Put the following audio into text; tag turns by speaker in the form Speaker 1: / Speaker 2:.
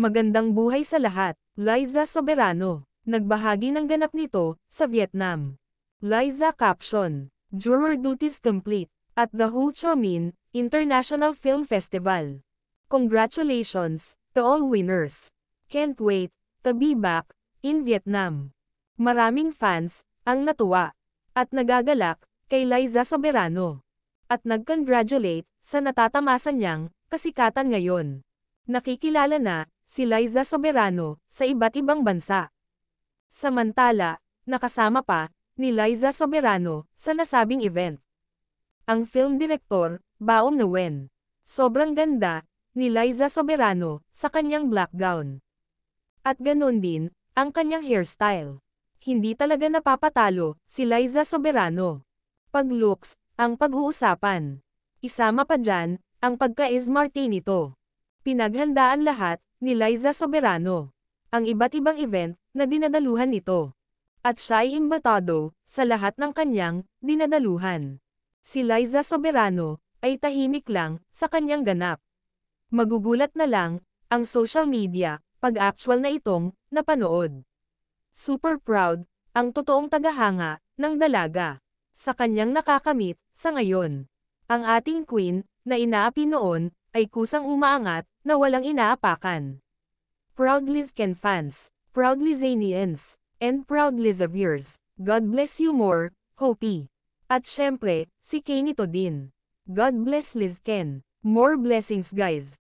Speaker 1: Magandang buhay sa lahat. Liza Soberano. Nagbahagi ng ganap nito sa Vietnam. Liza caption. Juror duties complete at the Ho Chi Minh International Film Festival. Congratulations to all winners. Can't wait to be back in Vietnam. Maraming fans ang natuwa at nagagalak kay Liza Soberano at nag-congratulate sa natatamasan niyang kasikatan ngayon. Nakikilala na si Liza Soberano sa iba't ibang bansa. Samantala, nakasama pa ni Liza Soberano sa nasabing event ang film director, Baom Nguyen. Sobrang ganda ni Liza Soberano sa kanyang black gown. At ganon din ang kanyang hairstyle. Hindi talaga napapatalo si Liza Soberano. Pag-looks ang pag-uusapan. Isama pa dyan ang pagka-smarte nito. Pinaghandaan lahat ni Liza Soberano ang iba't ibang event na dinadaluhan nito. At siya ay imbitado sa lahat ng kanyang dinadaluhan. Si Liza Soberano ay tahimik lang sa kanyang ganap. Magugulat na lang ang social media pag actual na itong napanood. Super proud ang totoong tagahanga ng dalaga sa kanyang nakakamit sa ngayon. Ang ating queen na inaapi noon ay kusang umaangat na walang inaapakan. Proud Lizken fans, proud Lizanians, and proud Lizaviers, God bless you more, Hopi. At syempre, si Kay nito din. God bless Lizken. More blessings guys.